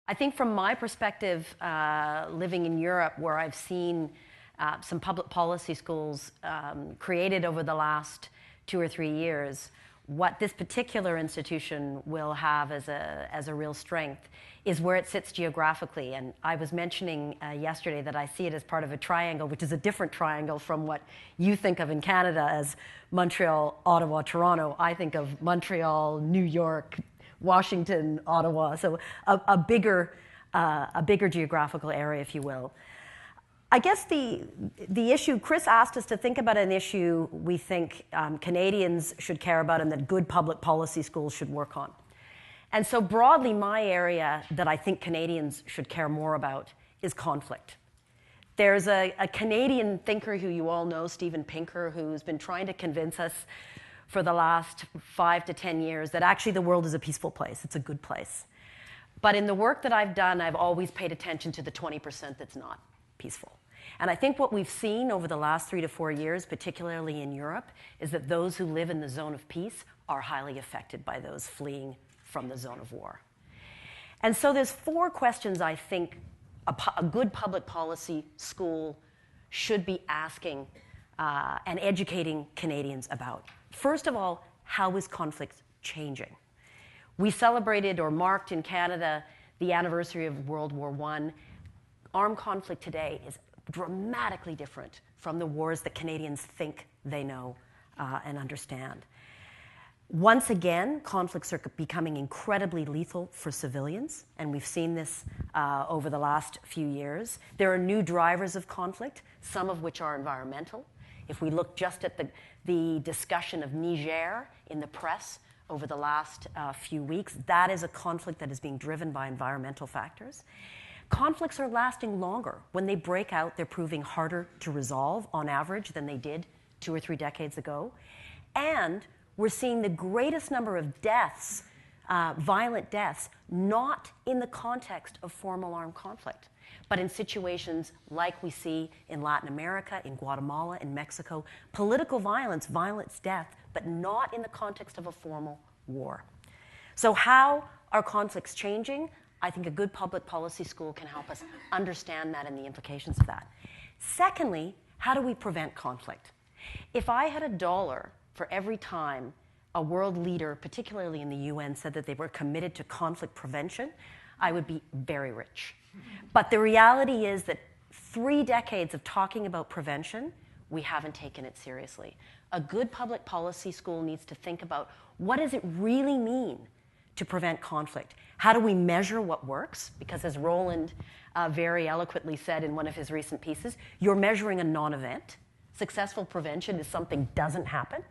I think from my perspective, living in Europe, where I've seen some public policy schools created over the last 2 or 3 years, what this particular institution will have as a real strength is where it sits geographically. And I was mentioning yesterday that I see it as part of a triangle, which is a different triangle from what you think of in Canada as Montreal, Ottawa, Toronto. I think of Montreal, New York, Washington, Ottawa, so a bigger geographical area, if you will. I guess the issue, Chris asked us to think about an issue we think Canadians should care about and that good public policy schools should work on. And so broadly, my area that I think Canadians should care more about is conflict. There's a Canadian thinker who you all know, Steven Pinker, who's been trying to convince us for the last 5 to 10 years that actually the world is a peaceful place, it's a good place. But in the work that I've done, I've always paid attention to the 20% that's not peaceful. And I think what we've seen over the last 3 to 4 years, particularly in Europe, is that those who live in the zone of peace are highly affected by those fleeing from the zone of war. And so there's 4 questions I think a good public policy school should be asking and educating Canadians about. First of all, how is conflict changing? We celebrated or marked in Canada the anniversary of World War I. Armed conflict today is dramatically different from the wars that Canadians think they know and understand. Once again, conflicts are becoming incredibly lethal for civilians, and we've seen this over the last few years. There are new drivers of conflict, some of which are environmental. If we look just at the discussion of Niger in the press over the last few weeks, that is a conflict that is being driven by environmental factors. Conflicts are lasting longer. When they break out, they're proving harder to resolve on average than they did 2 or 3 decades ago. And we're seeing the greatest number of deaths, violent deaths, not in the context of formal armed conflict, but in situations like we see in Latin America, in Guatemala, in Mexico, political violence, death, but not in the context of a formal war. So how are conflicts changing? I think a good public policy school can help us understand that and the implications of that. Secondly, how do we prevent conflict? If I had $1 for every time a world leader, particularly in the UN, said that they were committed to conflict prevention, I would be very rich. But the reality is that 3 decades of talking about prevention, we haven't taken it seriously. A good public policy school needs to think about what does it really mean to prevent conflict? How do we measure what works? Because as Roland very eloquently said in one of his recent pieces, you're measuring a non-event. Successful prevention is something doesn't happen.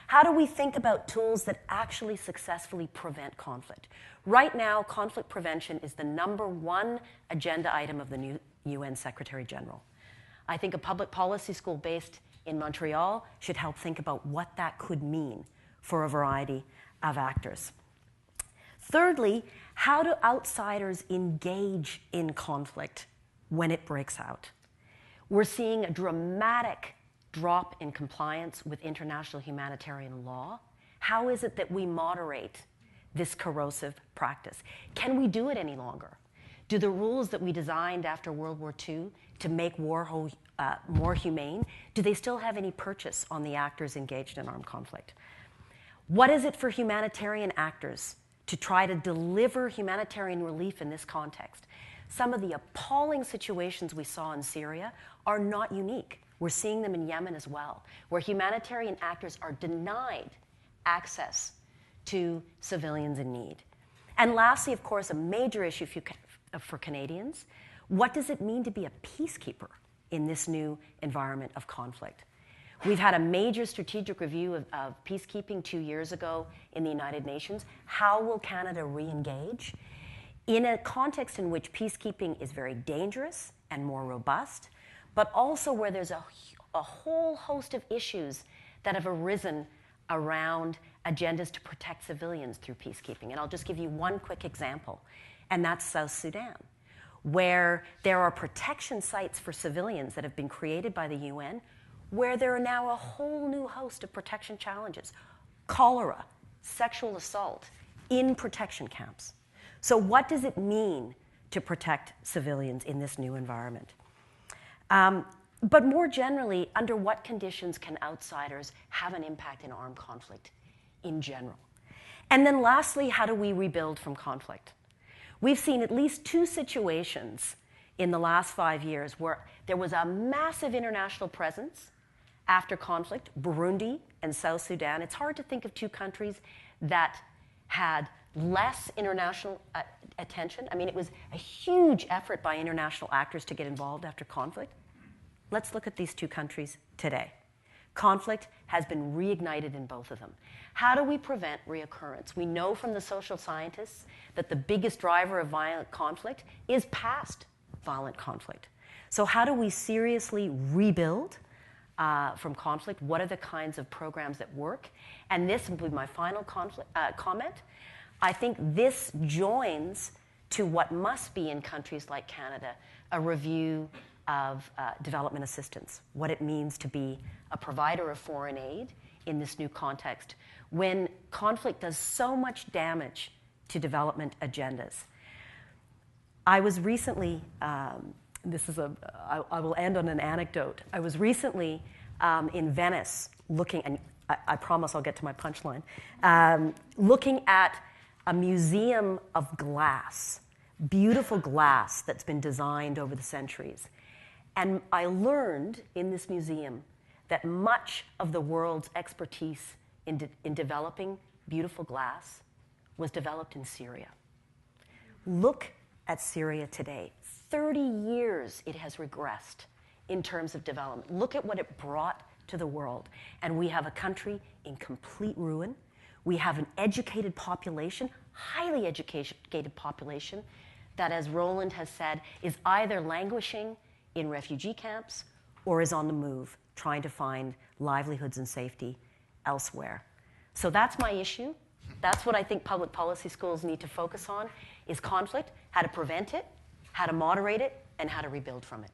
How do we think about tools that actually successfully prevent conflict? Right now, conflict prevention is the #1 agenda item of the new UN Secretary General. I think a public policy school based in Montreal should help think about what that could mean for a variety of actors. Thirdly, how do outsiders engage in conflict when it breaks out? We're seeing a dramatic drop in compliance with international humanitarian law. How is it that we moderate this corrosive practice? Can we do it any longer? Do the rules that we designed after World War II to make war more humane, do they still have any purchase on the actors engaged in armed conflict? What is it for humanitarian actors to try to deliver humanitarian relief in this context? Some of the appalling situations we saw in Syria are not unique. We're seeing them in Yemen as well, where humanitarian actors are denied access to civilians in need. And lastly, of course, a major issue for Canadians, what does it mean to be a peacekeeper in this new environment of conflict? We've had a major strategic review of peacekeeping 2 years ago in the United Nations. How will Canada re-engage? In a context in which peacekeeping is very dangerous and more robust, but also where there's a whole host of issues that have arisen around agendas to protect civilians through peacekeeping. And I'll just give you one quick example, and that's South Sudan, where there are protection sites for civilians that have been created by the UN, where there are now a whole new host of protection challenges. Cholera, sexual assault in protection camps. So what does it mean to protect civilians in this new environment. But more generally, under what conditions can outsiders have an impact in armed conflict in general? And then lastly, how do we rebuild from conflict? We've seen at least 2 situations in the last 5 years where there was a massive international presence after conflict, Burundi and South Sudan. It's hard to think of 2 countries that had less international attention. I mean, it was a huge effort by international actors to get involved after conflict. Let's look at these 2 countries today. Conflict has been reignited in both of them. How do we prevent reoccurrence? We know from the social scientists that the biggest driver of violent conflict is past violent conflict. So how do we seriously rebuild from conflict? What are the kinds of programs that work? And this will be my final comment. I think this joins to what must be in countries like Canada, a review of development assistance, what it means to be a provider of foreign aid in this new context, when conflict does so much damage to development agendas. I was recently, I will end on an anecdote. I was recently in Venice looking, and I promise I'll get to my punchline, looking at a museum of glass, beautiful glass that's been designed over the centuries. And I learned in this museum that much of the world's expertise in developing beautiful glass was developed in Syria. Look at Syria today. 30 years it has regressed in terms of development. Look at what it brought to the world. And we have a country in complete ruin. We have an educated population, highly educated population, that, as Roland has said, is either languishing in refugee camps or is on the move, trying to find livelihoods and safety elsewhere. So that's my issue. That's what I think public policy schools need to focus on, is conflict, how to prevent it, how to moderate it, and how to rebuild from it.